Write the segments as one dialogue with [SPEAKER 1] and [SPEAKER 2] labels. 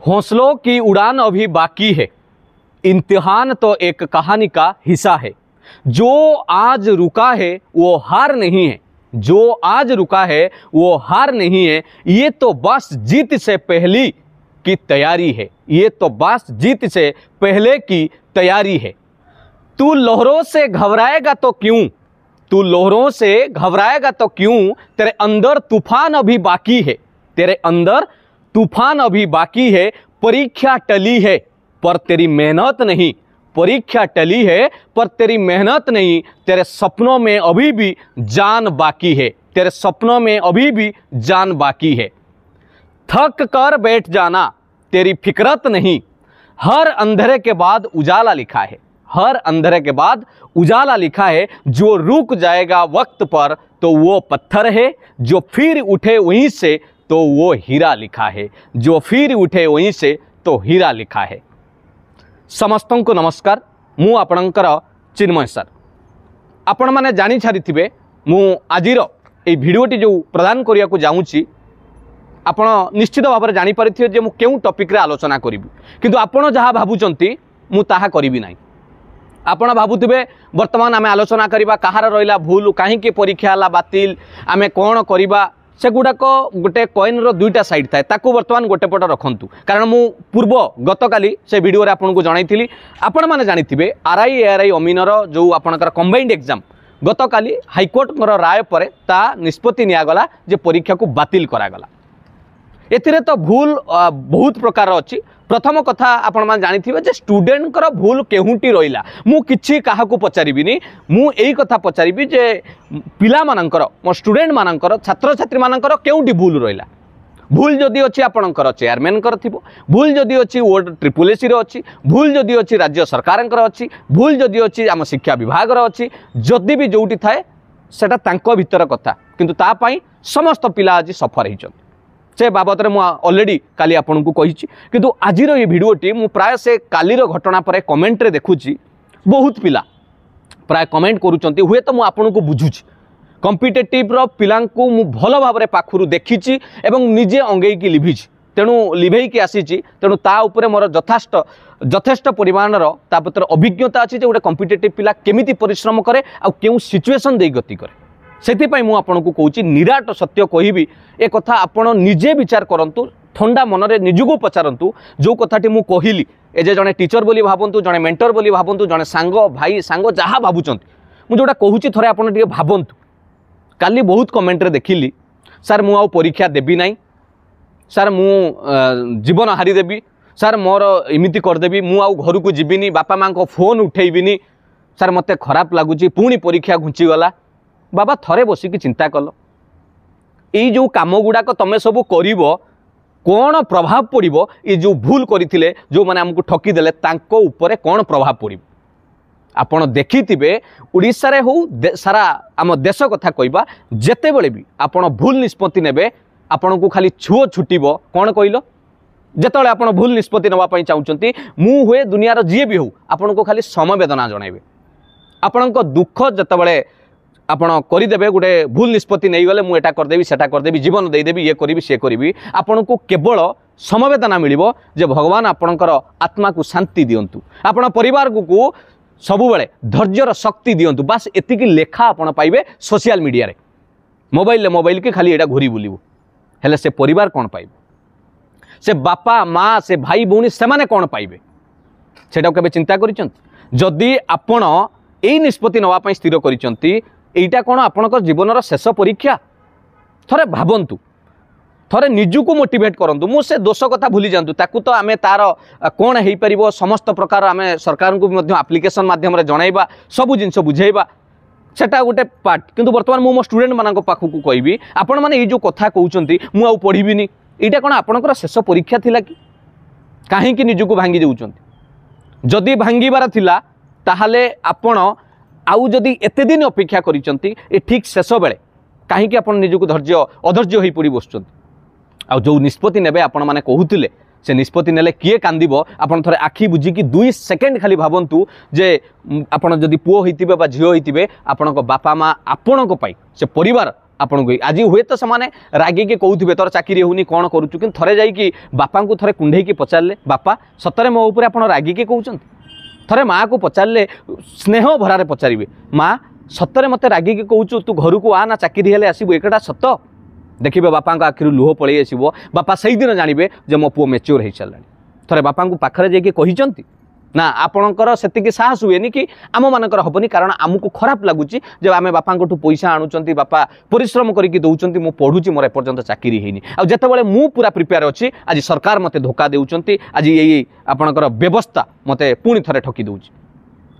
[SPEAKER 1] हौसलों की उड़ान अभी बाकी है, इम्तिहान तो एक कहानी का हिस्सा है। जो आज रुका है वो हार नहीं है, जो आज रुका है वो हार नहीं है, ये तो बस जीत से पहले की तैयारी है, ये तो बस जीत से पहले की तैयारी है। तू लहरों से घबराएगा तो क्यों, तू लहरों से घबराएगा तो क्यों, तेरे अंदर तूफान अभी बाकी है, तेरे अंदर तूफान अभी बाकी है। परीक्षा टली है पर तेरी मेहनत नहीं, परीक्षा टली है पर तेरी मेहनत नहीं। तेरे सपनों में अभी भी जान बाकी है, तेरे सपनों में अभी भी जान बाकी है। थक कर बैठ जाना तेरी फिक्रत नहीं, हर अंधेरे के बाद उजाला लिखा है, हर अंधेरे के बाद उजाला लिखा है। जो रुक जाएगा वक्त पर तो वो पत्थर है, जो फिर उठे वहीं से तो वो हीरा लिखा है, जो फिर उठे वहीं से तो हीरा लिखा है। समस्त को नमस्कार, मु आपणकर चिन्मय सर। आपण माने जानी छारिथिबे मु आजिर ए भिडियोटी जो प्रदान करिया को जाउची, आपण निश्चित भाव में जानी पारिथिबे जे मु केउ टॉपिक रे आलोचना करिबि, किंतु आपण जहा भाबुचंती मु ताहा करिबि नाही। आपण भाबुथिबे वर्तमान आमे आलोचना करिबा कहार रहिला भूल, काहे परीक्षा हला बातिल, आमे कोन करिबा, से गुड़ाक गोटे कॉइन रो दुईटा साइड थाए, ताकू वर्तमान गोटे पट रखंतु। कारण मु पूर्व गतकाली से वीडियो रे आपन को जणाइथिली, आपण माने जानिथिबे आरआई एआरआई अमीनर जो आपनकर कंबाइंड एग्जाम गतकाली हाईकोर्ट राय पर ता निष्पत्ति नियागला जे परीक्षा को बातिल करागला। एथिरे तो भूल बहुत प्रकार अच्छी। प्रथम कथा आपण माने जानिथिबे जे स्टूडेंट कर भूल केहुंटी रहिला, मु किछि काहाकू पचारिबिनी, मु एई कथा पचारिबि जे पिला मानकर, मो स्टूडेंट मानकर, छात्र छात्री मानकर केउंटी भूल रहिला। भूल जदि अच्छी आपणकर चेयरमैन कर थिबो, भूल जदि अच्छी वर्ड ट्रिपल एसी रो अच्छी, भूल जदि अच्छी राज्य सरकार अच्छी, भूल जदि अच्छी आम शिक्षा विभाग अच्छी, जदि भी जोटी थाए सेटा तांको भीतर कथा, किंतु ता पई समस्त पिला आज सफर होइछन। से बाबद में ऑलरेडी काली आपन को कही, किंतु आजिर ये भिडियोटी मु प्राय से कालीर घटना पर कमेंट रे देखुची, बहुत पिला प्राय कमेंट करूचंती, हुए तो मु आपन को बुझुची। कॉम्पिटिटिव रो पिलां को मु भल भाव में पाखुरु देखिची एवं निजे अंगेई की लिभिची, तेणु लिभेई की आसीची, तेणु ता उपरे मोर यथेष्ट परिमाणर ता पत्र अभिज्ञता अछि जे गोटे कॉम्पिटिटिव पिला केमिति परिश्रम करे आ केउ सिचुएशन दे गति करे। सेथिपाई मु आपन को कहूची, निराट सत्य कहिबी ए कथा आपण निजे विचार करंतु, ठंडा मनरे निजुगु पचारंतु। जो कथाटी मु कहिली ए जे जने टीचर बोली भाबंतु, जने मेंटर बोली भाबंतु, जने सांग भाई सांग जहा भाबुचंती, मु जोटा कहूची थरे आपण टिके भाबंतु। काली बहुत कमेंट रे देखिली, सर मु आ परीक्षा देबी नाही, सर मु जीवन हारी देबी, सर मोर इमिति कर देबी, मु आ घर को जिबिनी, बापा मां को फोन उठेइबिनी, सर मते खराब लागुची, पुणी परीक्षा घुंची गला। बाबा थरे बसिकी चिंता कल, ये जो काम गुड़ाक तुम सब कर कौन प्रभाव पड़ो, ये जो भूल करते जो मैंने आमको ठकीदेले तांको ऊपर कौन प्रभाव पड़ो। आपण देखिथिबे ओडिशा रे हो सारा आम देश कथा कहबा, जेते बेले भी आपण भूल निष्पत्ति नेबे आपण को खाली छुओ छुटिबो। कौन कहलो, जेतेबेले आपण भूल निष्पत्ति नवा पई चाहुचंती, मु हुए दुनियार जी भी हो आपण को खाली समवेदना जणाइबे। आपण को दुख जेतेबेले आपण करदेवे, गोटे भूल निष्पत्ति नहीं गले, मुझे करदेवी सेटा करदेवी, जीवन देदेवी, ये करी सी करी, आपण को केवल समवेदना मिलिबो जे भगवान आपणकर आत्मा को शांति दियंतु, आपण परिवार को सबुबले धैर्यर शक्ति दियंतु। बस एतिकी लेखा आपण पाइबे सोशल मीडिया रे, मोबाइल के खाली एटा घुरी बुलिबो, हेले से परिवार कौन पाइबे, से बापा माँ से भाई भौणी से माने कौन पाइबे, सेटा केबे चिंता करिसंती। जदि आपण एई निष्पत्ति नवा पई स्थिर करिसंती, एटा कौन आपणकर जीवन शेष परीक्षा, थरे भाबंतु, थरे निजुको मोटिवेट करंतु। मु से दोष कथा भूली जांतु, ताकू तो आमे तार कौन हेई परिबो समस्त प्रकार आमे सरकार को मध्य एप्लिकेशन माध्यम रे जणाइबा, सब जिंस बुझाइबा, सेटा गोटे पार्ट। किंतु वर्तमान मु मो स्टूडेंट मानक पाखु को कहबी, आपण माने ए जो कथा कहउचंती मु आ पढिबिनी, एटा कौन आपणकर शेष परीक्षा थिला कि, काहे कि निजुको भांगी देउचंती। जदि भांगीबार थिला ताहाले आपण आउ जदि एते दिन अपेक्षा करिसंती, ए ठीक शेष बेले काहे आपण निजुको धैर्य अधैर्य होई पड़ी बसुचंती। आ जो निष्पत्ति नेबे आपण माने कहूतिले, से निष्पत्ति नेले किए कांदिबो, आपण थरे आखि बुझिकी 2 सेकेंड खाली भाबंतु जे आपण जदि पुओ होइतिबे बा झियो होइतिबे, आपणको बापा माँ आपणको पाई से परिवार आपन को आज हुए तो से रागी के कहते तोर चाकरी होनी कौन करुचु कि थे जाइए बापा को थे कुंडे पचारे बापा सतरे मो उपर आप रागी के कहते थे माँ को पचारे स्नेह भरारे पचारे माँ सतरे मत रागी के कहूँ तू घर को आ ना चाकरी हेले आसबू एकटा सत देखिए बापा आखिर लुह पलि आसो बापा से दिन जानवे जे मो पुओ मेच्योर हो सारा थे बापा को पाखे जाइए ना आपणकर से साहस हुए कि आम मानकर हेनी कारण आमको खराब लगुच जब आम बापा पैसा आणुंट बापा परिश्रम करके दौरान मु पढ़ुची मोर एपर्यंत चाकरी होनी आते मु पूरा प्रिपेयर अच्छी आज सरकार मते धोखा देउचंती आज यही आपणकर व्यवस्था मते पुणी थे ठकी दौर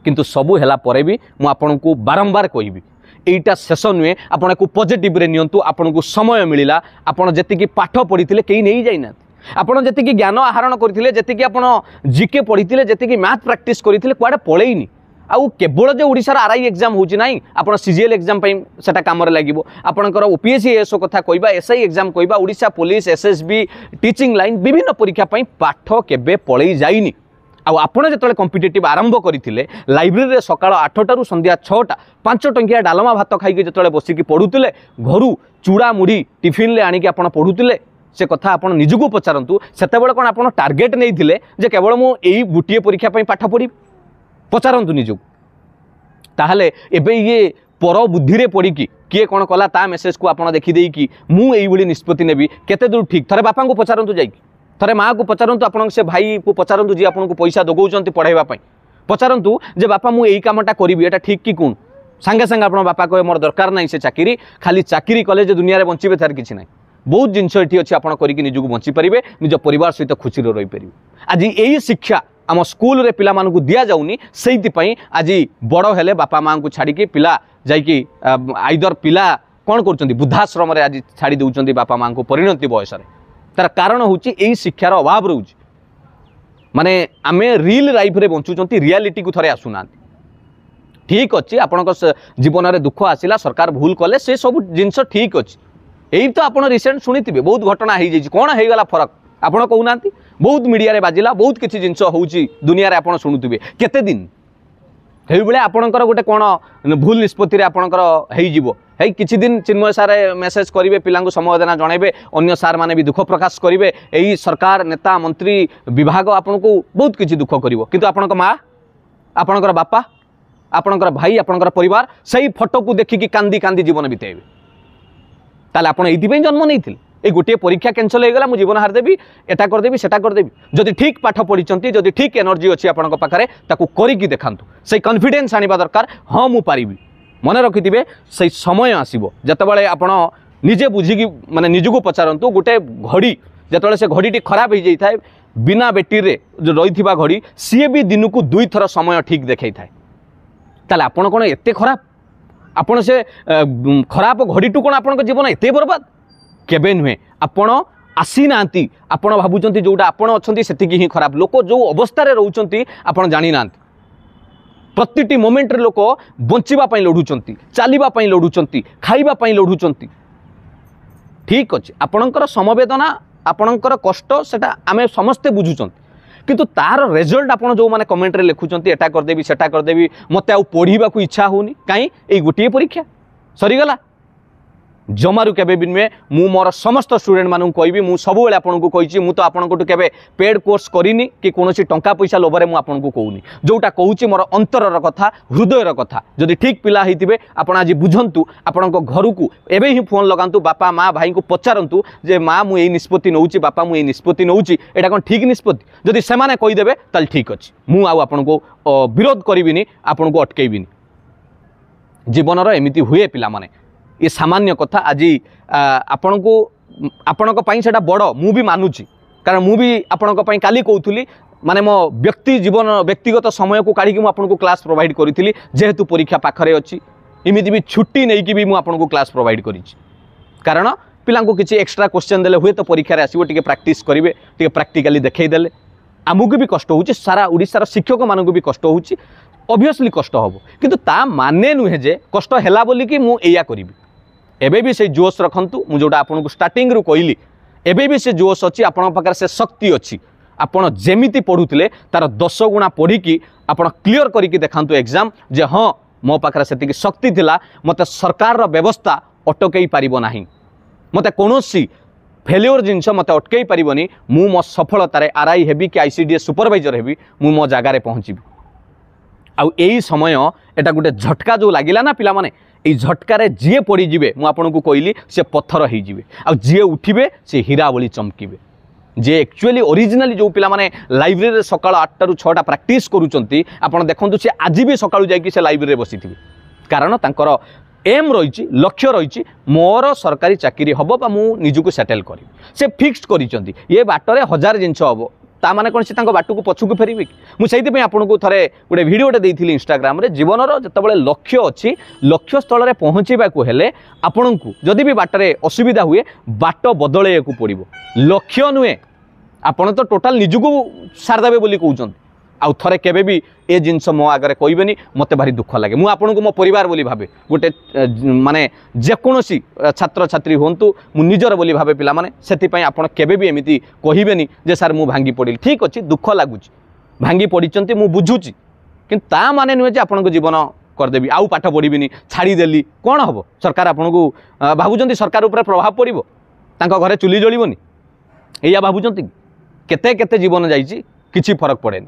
[SPEAKER 1] किंतु सबू हैला परे भी मु आपन को बारंबार कहबी एटा शेष नुहे आपन को पॉजिटिव रे नियंतु आपन को समय मिलिला आपन जति पाठ पढ़ी कहीं नहीं जाइना आपन जति ज्ञान आहरण करथिले जति आपन जीके पढ़ी जति मैथ प्रैक्टिस करथिले कुआडे पळेइनी आउ केवल जो ओडिशार आरआई एग्जाम होची नाही आपन सीजीएल एग्जाम पई सेटा काम रे लागिवो आपनकर ओपीएससी एसओ कथा कहबा एसआई एग्जाम कहबा Odisha police SSB teaching line विभिन्न परीक्षा पई पाठ केबे पळेइ जाइनी आपण जो कॉम्पिटिटिव आरंभ करते लाइब्रेरी सकाळ 8 रु संध्या 6टा 5 टंकिया डालमा भात खाई जो बसिकी पढ़ुले घर चूड़ा मुढ़ी टिफिन ले आनिकी आपण पढ़ुले से कथा आप निजको पचारतु से कौन आप टार्गेट नहीं थे जे केवल मुझे गोटे परीक्षा पाठ पढ़ी पचारतु निजको ताहले एबे ये पर बुद्धि रे पड़ी किए कौन कला ता मेसेज को आप देखीदे कि मुझे निष्पत्ति नेबी केते दूर ठीक थे बापा को पचारतु जाइए थे माँ को पचारतु आप से भाई को पचारतु जी आपको पैसा दगौंट पढ़ाइवाई पचारतु जे बापा मुझे यही कामटा करी एटा ठीक कि कौन सांगे सांगे आप बापा कहे मोर दरकार नहीं से चाकरी खाली चाकरी कले दुनिया में बंचे तार किसी ना बहुत जिनस ये अच्छी आप निजक बंचीपारे निज परिवार सहित खुशी रही पारे आज यही शिक्षा आम स्कूल रे पिला मानकु दिया जाउनी सेइतिपई आज बड़ हेले बापा माँ को छाड़ी पिला जाइकी आइदर पिला कौन कर वृद्धाश्रम आज छाड़ी दौरान बापा माँ को परिणति बयस तार कारण हूँ यही शिक्षार अभाव रोचे माने आमे रियल लाइफ रे बंचुंट रियालिटी को थरे आसुना ठीक अच्छे आपण जीवन में दुख आसला सरकार भूल कले से सब जिनस ठीक अच्छे यही तो आप रिसेंट शुणी बहुत घटना हो जाए कौन हो गला फरक आपड़ कहूना बहुत मीडिया रे बाजिला बहुत किसी जिनस हो दुनिया रे आप शुणुवे केते दिन ये आपणकर गोटे कौन भूल निष्पत्ति आपणकर है किसी दिन चिन्मय सार मेसेज करेंगे पिला समवेदना जनइबे अन्य सार माने भी दुख प्रकाश करेंगे यही सरकार नेता मंत्री विभाग आपन को बहुत किसी दुख कर किंतु आपण माँ आपणकर बापा आपणकर भाई आपणकर परिवार सही फोटो को देखिकी कांदी कांदी जीवन बितेबे ताले आपण एइथिपई जन्म नहीं ये गोटे परीक्षा कैंसल हो गला मु जीवन हारदेवी एटा करदेवी सेटा करदेवी जदि ठीक पाठ पढ़ी जदि ठीक एनर्जी अच्छी आपन पाखे ताकू करिकी देखांतु से कॉन्फिडेंस आनिबा दरकार हाँ मु पारिबी मन रखिथिबे से समय आसीबो जतबेले आपण निजे बुझिकी माने निजको पचारंतु गोटे घड़ी जतबेले से घड़ीटी खराब हो जाई थाए बिना बैटरी रे जो रहिथिबा घड़ी सी भी दिन को 2 थर समय ठीक देखै थाए ताले आपण कोन एते खराब आपण से खराब घड़ी टू कौन आपन जीवन एते बर्बाद केबे नुहे आपण आसी नांती आपण भाबुचंती जोटा आपण अछंती सेतिकी ही खराब लोक जो अवस्था रे रहउचंती आपण जानि नांती प्रतिटी मोमेंट रे लोक बंचिबा पई लढुचंती चालिबा पई लढुचंती खाइबा पई लढुचंती ठीक अछि आपणकर समवेदना आपणकर कष्ट सेटा आमे समस्ते बुझुचंती किंतु तार रिजल्ट आपन जो माने कमेंट रे लिखुचंती एटा करदेबी सेटा करदेबी मते आ पढ़ीबा को इच्छा होनी काई ए गोटे परीक्षा सरीगला जमारू केबे भी नुहे मु मोर समस्त स्टूडेंट मानू कहबी मु सब बेले आपन को कहिछि मु तो आपन को केबे पेड कोर्स करिनी कि कोनोसी टंका पैसा लोभरे मु आपन को कहूनी जोटा कहूछि मोर अंतरर कथा हृदयर कथा जदि ठीक पिला हेतिबे आपन आज बुझंतु आपन को घर को एबे ही फोन लगांतु बापा माँ भाई को पचारंतु जे माँ मु एई निष्पत्ति नउछि बापा मु एई निष्पत्ति नउछि एटा कोन ठीक निष्पत्ति जदि से माने कहि देबे ताल ठीक अछि मु आ आपन को विरोध करिबिनी आपन को अटकेबिनी जीवनर एमिति हुए पिला माने ये सामान्य कथा आज आपण को आपण से बड़ मु भी मानुची कारण मु भी आपण काली कहूली माने मो व्यक्ति जीवन व्यक्तिगत समय को काढ़ी मु आपन को क्लास प्रोवाइड करी जेहेतु परीक्षा पाखरे अच्छी इमिति भी छुट्टी नहीं कि भी मु आपन को क्लास प्रोवाइड करी कारण पिला किसी एक्स्ट्रा क्वेश्चन देले हुए तो परीक्षा आसो टे प्राक्टिस करेंगे टे प्राक्टिकली देखईदेले आमको भी कष्ट हो सारा ओडिशार शिक्षक मानक भी कष्ट हो ऑब्वियसली कष्ट हम किंतु ता माने नुहे जे कष्ट हैला बोली कि मु एया करी एबे भी से जोश रखंतु मु जोटा आपन को स्टार्टिंग रु कहली एबे भी से जोश अच्छी आपन पाखरे से शक्ति अच्छी आपन जेमिति पढ़ुतिले तार 10 गुणा पढ़िकी आपन क्लियर करिकी देखांतु एग्जाम जे हाँ मो पाखरे सेतिकी शक्ति थिला मते सरकार रो व्यवस्था अटकई पारिबो नाही मते कोनोसी फेल्योर जिनस मते अटकई पारिबोनी मु मो सफलतारे आरआई हेबी कि आईसीडीएस सुपरवाइजर हेबी मु मो जगार पहुँचबी आउ एई समय एटा गोटे झटका जो लागिला ना पिला माने एई झटकारे जीए पड़ी जिवे मु आपनको कहली से पत्थर होई जिवे आउ जीए उठिबे से हीरा भली चमकीबे जे एक्चुअली ओरिजिनली जो पिला माने लाइब्रेरी सकाळ 8 रु 6टा प्रैक्टिस करूचंती आपण देखंतु से आज भी सकाळु जाई कि से लाइब्रेरी बसिथिबे कारण तांकर एम रही लक्ष्य रही मोर सरकारी चाकरी हम बा मु निजुको सेटल करी से फिक्स्ड करिचंती ये बाटरे 1000 जिनस हम ता माने कोन से बाटू को पछुक फेरबे मुझे आपको थे गोटे भिडियोटे देती इंस्टाग्राम रे जीवन जिते लक्ष्य अच्छी लक्ष्य स्थल में पहुँचवा हेले आपण को जदि भी बाटरे असुविधा हुए बाट बदल पड़ो लक्ष्य नुहे आपण तो टोटाल निजुको सारदेवे बोली कहते आउ थे केबे भी ए जिनस मो आगे कहबेनी मते भारी दुख लगे मु आपन को मो परिवार बोली भावे गोटे माने जेकोसी छात्र छात्री होंतु मु निजर बोली भावे पिला माने सेति आपण केबे भी एमिति कहबेनी जे सार मु भांगी पड़ी ठीक अच्छी दुख लगुच भांगी पड़ीचंती मु बुझुची किंतु ता माने नुहे जे आपण को जीवन करदेवी आउ पाठ पढ़ीबिनी छाड़ीदेली कौन हम सरकार आपन को भावुचंती सरकार ऊपर प्रभाव पड़ो तांको घरे चुली जलिबनी एया भावुचंती केते केते जीवन जाइछि किछि फरक पड़ेनी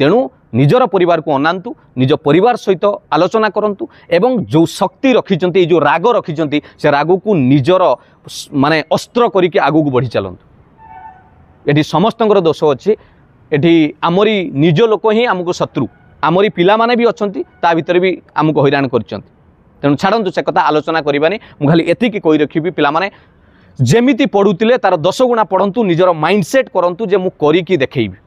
[SPEAKER 1] तेणु निजर परिवार को अनातु निज परिवार सहित आलोचना करंतु एवं जो शक्ति रखिचंती जो राग रखिचंती से राग को निजर माने अस्त्र करके आगु को बढ़ी चलंतु एठी समस्तंकर दोष अछि एठी आमरी निज लोक ही आमको शत्रु आमरी पिला माने भी अछंती ता भीतर भी आमको हैरान करचंती तेणु छाड़ंतु से कथा आलोचना करबानी मु खाली एतिकी कहि रखिबी पिला माने जेमिति पढुतिले तार 10 गुणा पढ़ंतु निजर माइंडसेट करंतु जे मु करिकी देखैबी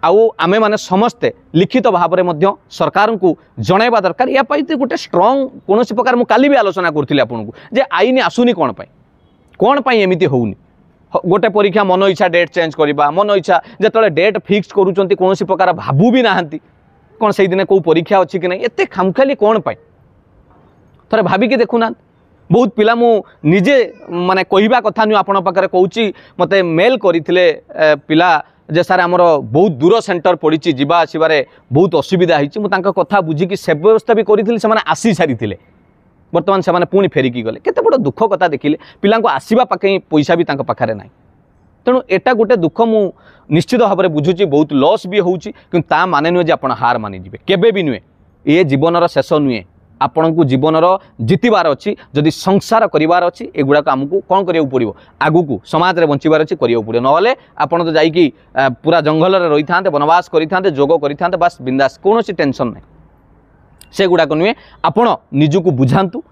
[SPEAKER 1] आउ आमे माने समस्ते लिखित भाव में सरकार को जनइबा दरकार या गोटे स्ट्रंग कौन प्रकार मु काली भी आलोचना करूँ आपको जे आईन आसुनी कौन पाई एमती होनी गोटे परीक्षा मन इच्छा डेट चेंज करवा मन इच्छा जो डेट फिक्स करूँ कौन प्रकार भावु भी नहांती कौन से दिन कौ परीक्षा अच्छी कि नहीं एत खामखाली कौन पाई थे भाविकी देखुना बहुत पिला मु निजे माने कहवा कथा नु आपण पाखरे कहूची मते मेल करथिले पिला जे सार आमर बहुत दूर सेंटर पड़ी जावा आसबार बहुत असुविधा होती मुझे कथा बुझिकी से व्यवस्था भी करी से आसी सारी बर्तमान से पुणी फेरिकी गले केते बड़ दुख कथा देखिले पिला आसवा पाखे पैसा भी पाखे ना तेणु एटा गोटे दुख मु निश्चित भाव में बुझुची बहुत लॉस भी होउची कि ता माने नुहे आप हार मानिजे केबे भी नुहे ये जीवन शेष नुहे आपण को जीवन जितबार अच्छी जदि संसार करार अच्छी एगुड़ाक आमको कौन करा पड़ो आगू को समाज में बंचार अच्छी करा पड़ो ना आपड़ तो जाकि पूरा जंगल में रही था वनवास करें जोग करें बास बिंदास कौन टेंशन ना से गुड़ाक नुहे आपण निजक बुझातु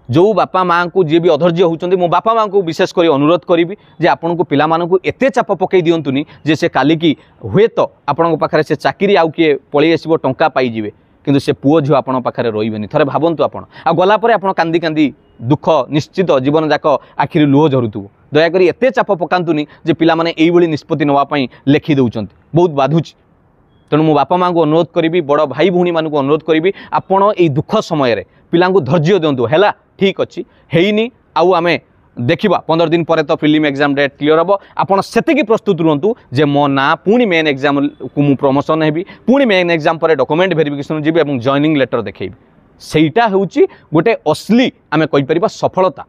[SPEAKER 1] जो बापा माँ को जी भी अधर्य होती मो बापा माँ को विशेषकर अनुरोध करी जे आपण को पिला मानू एते चाप पकई दिंतुनी जे से काली की हुए तो आपण पाखे से चाकरी आउ किए पलि आसो टंका पाइबे किंतु से पुओ झील आपण पाखे रही थे भावतु आप गलापर आप कांदी कांदी दुख निश्चित जीवन जाक आखिरी लुह झरुथु दयाकोरी एते चाप पकातुनी जे पिला माने एई भली निष्पत्ति नवाई लेखि दौरान बहुत बाधुची तेणु मो बापा माँ को अनुरोध करी बड़ भाई भौणी मानक अनुरोध करी आपण ये दुख समय पिला धैर्य दिंतु है ठीक अच्छी हैनी आउ आमे देखा 15 दिन पर तो प्रिलिम एग्जाम डेट क्लियर हम आपड़ से प्रस्तुत रुहतु जे मो ना पुणी मेन एग्जाम को मु प्रमोशन हेबी पुणी मेन एग्जाम पर डॉक्यूमेंट वेरिफिकेशन जी और जॉइनिंग लेटर देखेबी सेटा होउची गोटे असली आमे कहि परिबा सफलता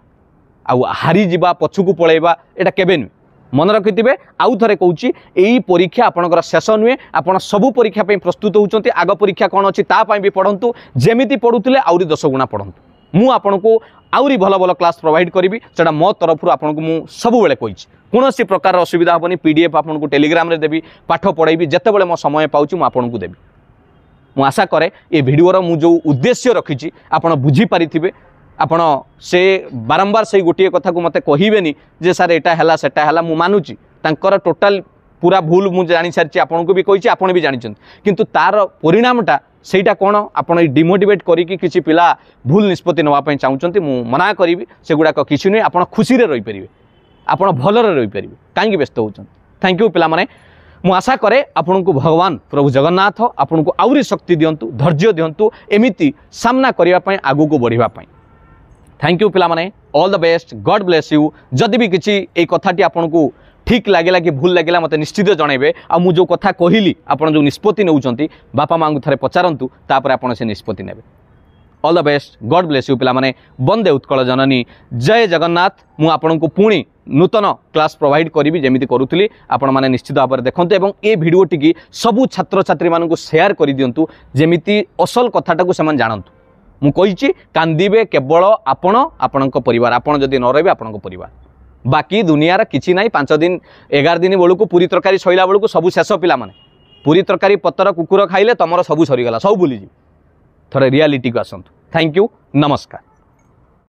[SPEAKER 1] आउ हारी जिबा पछुकू पळेबा एटा केबे नु मन रखिथिबे आउ थरे कहूची एई परीक्षा आपनकर शेष नुहे आपण सबु परीक्षा पे प्रस्तुत होउचंती आग परीक्षा कोन अछि ता पई भी पढंतु जेमिति पढुतिले आउरी 10 गुणा पढंतु मु आपनको आउरी भल भल क्लास प्रोवाइड करी सेटा मो तरफ आपको मु सब बेले कही कौन प्रकार असुविधा हेनी पीडीएफ आपको टेलीग्राम रे देवी पाठ पढ़ेबी जितेबाला मो समय पाऊँ मुझे आपको देवी मु आशा करे ये भिडियोर मु जो उद्देश्य रखी आपड़ बुझीपारे आपण से बारंबार से गोटे कथा को मत कहबेनी जे सार एटा हैला सेटा हैला मु मानुची तांकर टोटाल पूरा भूल मु जानी सारी आपन को भी कही आपन भी जानी किंतु तार परिणामटा सेटा कौन आपड़ डिमोटिवेट करिकी किसी पिला भूल निष्पत्ति नवाई चाहूँगी मु मना करी से गुड़ाक किसी नुहे आप खुशी रही पारे आप भलरे रही पारे कहीं व्यस्त होती थैंक यू पिला माने मु आशा करे आपन को भगवान प्रभु जगन्नाथ आपन को आउरी शक्ति दिंतु धैर्य दिंतु एमिति सामना करने आगू को बढ़ापी थैंक यू पिला माने all the best God bless you जदि भी किसी ये कथाटी आपन को ठीक लगे कि भूल लगे मत निश्चित जनइबे आ मु जो कथा कहली आपन जो निष्पत्ति नौचंती बापा माँ को थे पचारतु तापर आपन से निष्पत्ति नेबे all the best God bless you पिला माने वंदे उत्कल जननी जय जगन्नाथ मु आपन को पुणी नूतन क्लास प्रोवाइड करी जमी करूली आपण मैंने निश्चित भाव में देखते और ये भिडटी की सबू छात्र छात्री मानक शेयर कर दिंतु जमी असल कथाटा से जानतु मुझे कांदे केवल आपण आपण परिवार आपण जदि न रही आपण परिवार बाकी दुनियार किसी ना 5 दिन 11 दिन बेलू पूरी तरकारी सैला बेलू सबू शेष पिला माने पूरी तरकारी पतर कुकुर खाइले तुम सबू सरीगला सब भूलीजी थोड़े रियालिटी को आसतु थैंक यू नमस्कार।